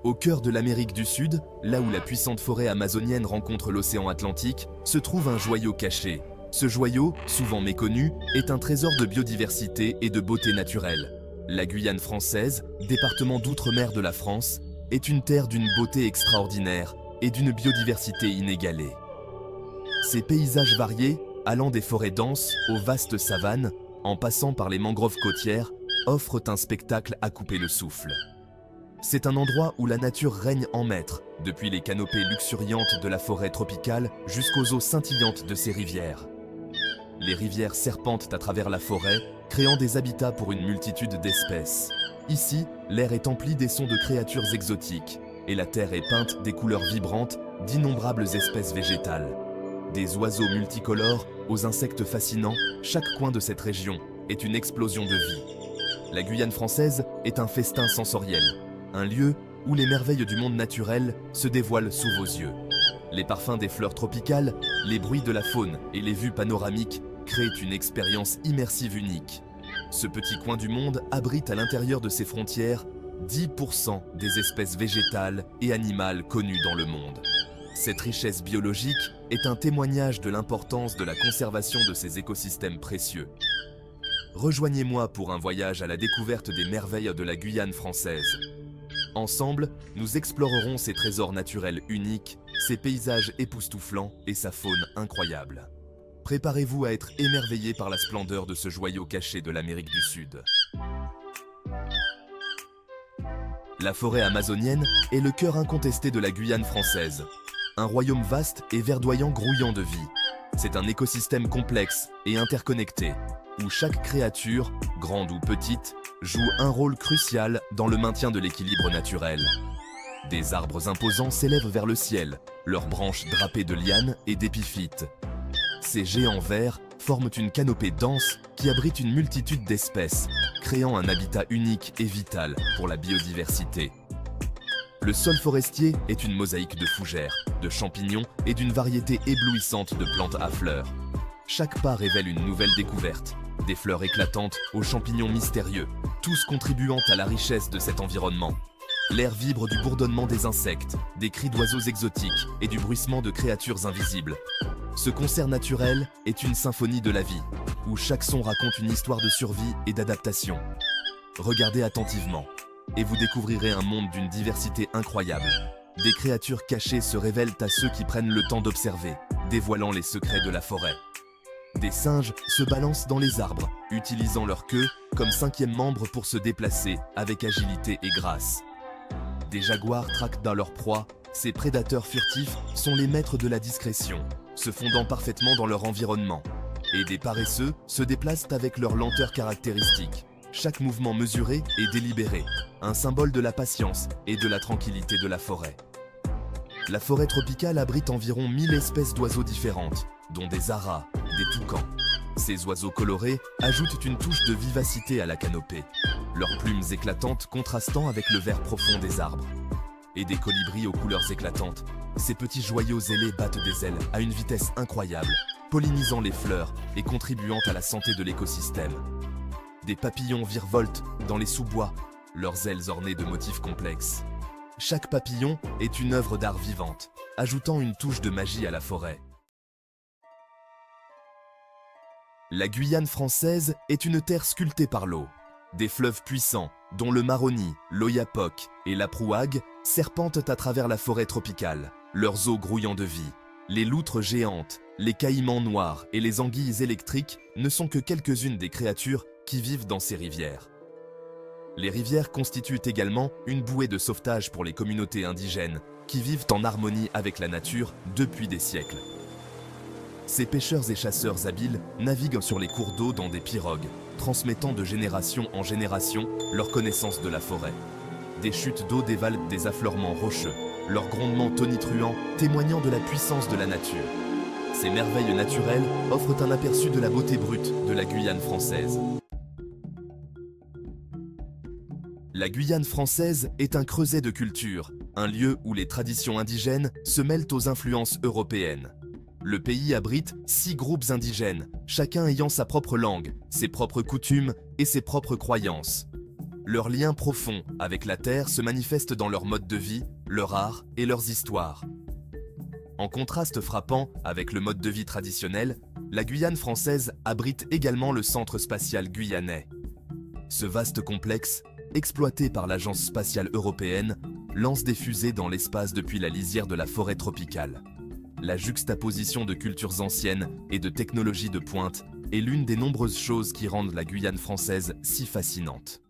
Au cœur de l'Amérique du Sud, là où la puissante forêt amazonienne rencontre l'océan Atlantique, se trouve un joyau caché. Ce joyau, souvent méconnu, est un trésor de biodiversité et de beauté naturelle. La Guyane française, département d'outre-mer de la France, est une terre d'une beauté extraordinaire et d'une biodiversité inégalée. Ses paysages variés, allant des forêts denses aux vastes savanes, en passant par les mangroves côtières, offrent un spectacle à couper le souffle. C'est un endroit où la nature règne en maître, depuis les canopées luxuriantes de la forêt tropicale jusqu'aux eaux scintillantes de ses rivières. Les rivières serpentent à travers la forêt, créant des habitats pour une multitude d'espèces. Ici, l'air est empli des sons de créatures exotiques, et la terre est peinte des couleurs vibrantes d'innombrables espèces végétales. Des oiseaux multicolores aux insectes fascinants, chaque coin de cette région est une explosion de vie. La Guyane française est un festin sensoriel, un lieu où les merveilles du monde naturel se dévoilent sous vos yeux. Les parfums des fleurs tropicales, les bruits de la faune et les vues panoramiques créent une expérience immersive unique. Ce petit coin du monde abrite à l'intérieur de ses frontières 10% des espèces végétales et animales connues dans le monde. Cette richesse biologique est un témoignage de l'importance de la conservation de ces écosystèmes précieux. Rejoignez-moi pour un voyage à la découverte des merveilles de la Guyane française. Ensemble, nous explorerons ces trésors naturels uniques, ses paysages époustouflants et sa faune incroyable. Préparez-vous à être émerveillé par la splendeur de ce joyau caché de l'Amérique du Sud. La forêt amazonienne est le cœur incontesté de la Guyane française. Un royaume vaste et verdoyant grouillant de vie. C'est un écosystème complexe et interconnecté, où chaque créature, grande ou petite, joue un rôle crucial dans le maintien de l'équilibre naturel. Des arbres imposants s'élèvent vers le ciel, leurs branches drapées de lianes et d'épiphytes. Ces géants verts forment une canopée dense qui abrite une multitude d'espèces, créant un habitat unique et vital pour la biodiversité. Le sol forestier est une mosaïque de fougères, de champignons et d'une variété éblouissante de plantes à fleurs. Chaque pas révèle une nouvelle découverte, des fleurs éclatantes aux champignons mystérieux, tous contribuant à la richesse de cet environnement. L'air vibre du bourdonnement des insectes, des cris d'oiseaux exotiques et du bruissement de créatures invisibles. Ce concert naturel est une symphonie de la vie, où chaque son raconte une histoire de survie et d'adaptation. Regardez attentivement, et vous découvrirez un monde d'une diversité incroyable. Des créatures cachées se révèlent à ceux qui prennent le temps d'observer, dévoilant les secrets de la forêt. Des singes se balancent dans les arbres, utilisant leur queue comme cinquième membre pour se déplacer avec agilité et grâce. Des jaguars traquent dans leur proie, ces prédateurs furtifs sont les maîtres de la discrétion, se fondant parfaitement dans leur environnement. Et des paresseux se déplacent avec leur lenteur caractéristique, chaque mouvement mesuré et délibéré, un symbole de la patience et de la tranquillité de la forêt. La forêt tropicale abrite environ 1000 espèces d'oiseaux différentes, dont des aras, des toucans. Ces oiseaux colorés ajoutent une touche de vivacité à la canopée, leurs plumes éclatantes contrastant avec le vert profond des arbres. Et des colibris aux couleurs éclatantes, ces petits joyaux ailés battent des ailes à une vitesse incroyable, pollinisant les fleurs et contribuant à la santé de l'écosystème. Des papillons virevoltent dans les sous-bois, leurs ailes ornées de motifs complexes. Chaque papillon est une œuvre d'art vivante, ajoutant une touche de magie à la forêt. La Guyane française est une terre sculptée par l'eau. Des fleuves puissants, dont le Maroni, l'Oyapock et la Prouague, serpentent à travers la forêt tropicale, leurs eaux grouillant de vie. Les loutres géantes, les caïmans noirs et les anguilles électriques ne sont que quelques-unes des créatures qui vivent dans ces rivières. Les rivières constituent également une bouée de sauvetage pour les communautés indigènes qui vivent en harmonie avec la nature depuis des siècles. Ces pêcheurs et chasseurs habiles naviguent sur les cours d'eau dans des pirogues, transmettant de génération en génération leur connaissance de la forêt. Des chutes d'eau dévalent des affleurements rocheux, leurs grondements tonitruants témoignant de la puissance de la nature. Ces merveilles naturelles offrent un aperçu de la beauté brute de la Guyane française. La Guyane française est un creuset de culture, un lieu où les traditions indigènes se mêlent aux influences européennes. Le pays abrite 6 groupes indigènes, chacun ayant sa propre langue, ses propres coutumes et ses propres croyances. Leur lien profond avec la Terre se manifeste dans leur mode de vie, leur art et leurs histoires. En contraste frappant avec le mode de vie traditionnel, la Guyane française abrite également le Centre spatial guyanais. Ce vaste complexe, exploité par l'Agence spatiale européenne, lance des fusées dans l'espace depuis la lisière de la forêt tropicale. La juxtaposition de cultures anciennes et de technologies de pointe est l'une des nombreuses choses qui rendent la Guyane française si fascinante.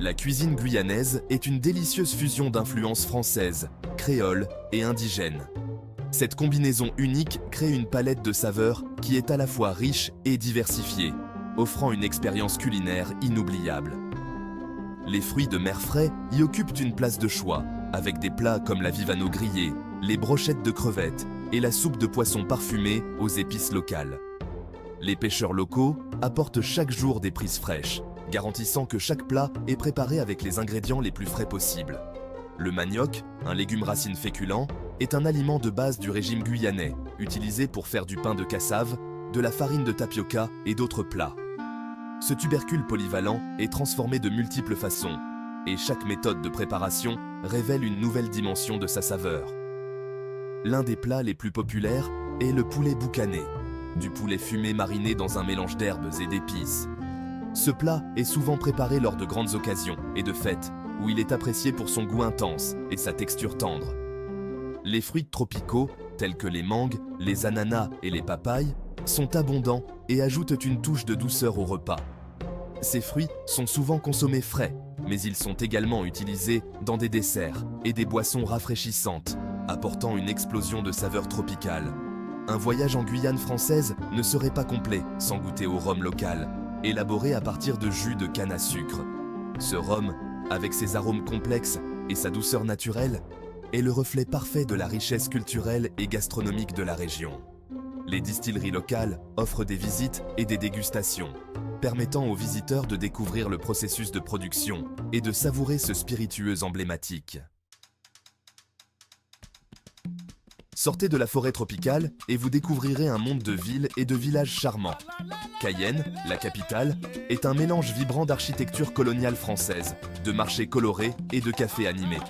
La cuisine guyanaise est une délicieuse fusion d'influences françaises, créoles et indigènes. Cette combinaison unique crée une palette de saveurs qui est à la fois riche et diversifiée, offrant une expérience culinaire inoubliable. Les fruits de mer frais y occupent une place de choix, avec des plats comme la vivano grillée, les brochettes de crevettes et la soupe de poisson parfumée aux épices locales. Les pêcheurs locaux apportent chaque jour des prises fraîches, garantissant que chaque plat est préparé avec les ingrédients les plus frais possibles. Le manioc, un légume racine féculent, est un aliment de base du régime guyanais, utilisé pour faire du pain de cassave, de la farine de tapioca et d'autres plats. Ce tubercule polyvalent est transformé de multiples façons, et chaque méthode de préparation révèle une nouvelle dimension de sa saveur. L'un des plats les plus populaires est le poulet boucané, du poulet fumé mariné dans un mélange d'herbes et d'épices. Ce plat est souvent préparé lors de grandes occasions et de fêtes, où il est apprécié pour son goût intense et sa texture tendre. Les fruits tropicaux, tels que les mangues, les ananas et les papayes, sont abondants et ajoutent une touche de douceur au repas. Ces fruits sont souvent consommés frais, mais ils sont également utilisés dans des desserts et des boissons rafraîchissantes, apportant une explosion de saveurs tropicales. Un voyage en Guyane française ne serait pas complet sans goûter au rhum local, élaboré à partir de jus de canne à sucre. Ce rhum, avec ses arômes complexes et sa douceur naturelle, est le reflet parfait de la richesse culturelle et gastronomique de la région. Les distilleries locales offrent des visites et des dégustations, permettant aux visiteurs de découvrir le processus de production et de savourer ce spiritueux emblématique. Sortez de la forêt tropicale et vous découvrirez un monde de villes et de villages charmants. Cayenne, la capitale, est un mélange vibrant d'architecture coloniale française, de marchés colorés et de cafés animés.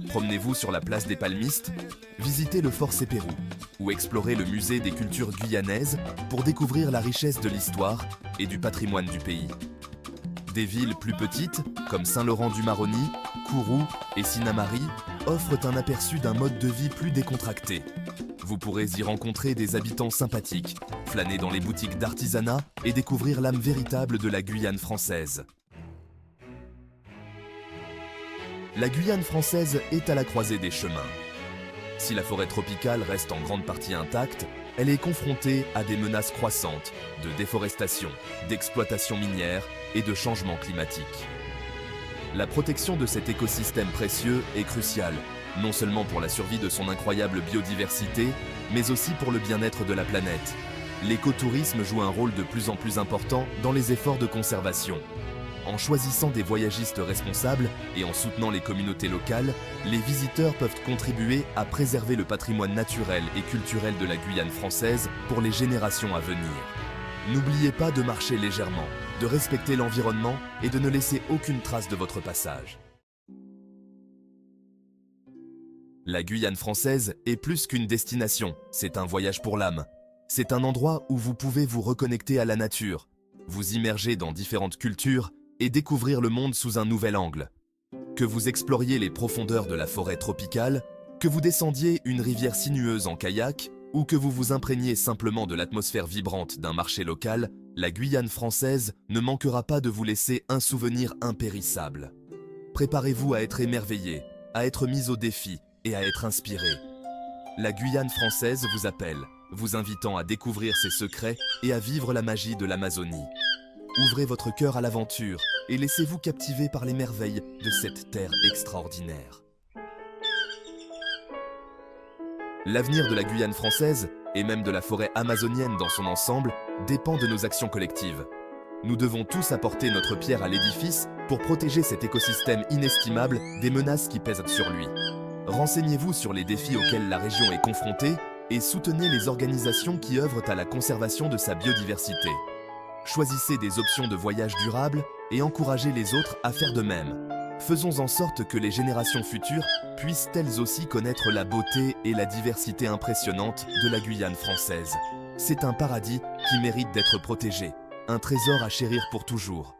Promenez-vous sur la place des Palmistes, visitez le fort Sépérou ou explorez le musée des cultures guyanaises pour découvrir la richesse de l'histoire et du patrimoine du pays. Des villes plus petites, comme Saint-Laurent-du-Maroni, Kourou et Sinnamary, offrent un aperçu d'un mode de vie plus décontracté. Vous pourrez y rencontrer des habitants sympathiques, flâner dans les boutiques d'artisanat et découvrir l'âme véritable de la Guyane française. La Guyane française est à la croisée des chemins. Si la forêt tropicale reste en grande partie intacte, elle est confrontée à des menaces croissantes de déforestation, d'exploitation minière et de changement climatique. La protection de cet écosystème précieux est cruciale, non seulement pour la survie de son incroyable biodiversité, mais aussi pour le bien-être de la planète. L'écotourisme joue un rôle de plus en plus important dans les efforts de conservation. En choisissant des voyagistes responsables et en soutenant les communautés locales, les visiteurs peuvent contribuer à préserver le patrimoine naturel et culturel de la Guyane française pour les générations à venir. N'oubliez pas de marcher légèrement, de respecter l'environnement et de ne laisser aucune trace de votre passage. La Guyane française est plus qu'une destination, c'est un voyage pour l'âme. C'est un endroit où vous pouvez vous reconnecter à la nature, vous immerger dans différentes cultures et découvrir le monde sous un nouvel angle. Que vous exploriez les profondeurs de la forêt tropicale, que vous descendiez une rivière sinueuse en kayak, ou que vous vous imprégniez simplement de l'atmosphère vibrante d'un marché local, la Guyane française ne manquera pas de vous laisser un souvenir impérissable. Préparez-vous à être émerveillé, à être mis au défi et à être inspiré. La Guyane française vous appelle, vous invitant à découvrir ses secrets et à vivre la magie de l'Amazonie. Ouvrez votre cœur à l'aventure et laissez-vous captiver par les merveilles de cette terre extraordinaire. L'avenir de la Guyane française, et même de la forêt amazonienne dans son ensemble, dépend de nos actions collectives. Nous devons tous apporter notre pierre à l'édifice pour protéger cet écosystème inestimable des menaces qui pèsent sur lui. Renseignez-vous sur les défis auxquels la région est confrontée et soutenez les organisations qui œuvrent à la conservation de sa biodiversité. Choisissez des options de voyage durables et encouragez les autres à faire de même. Faisons en sorte que les générations futures puissent elles aussi connaître la beauté et la diversité impressionnante de la Guyane française. C'est un paradis qui mérite d'être protégé, un trésor à chérir pour toujours.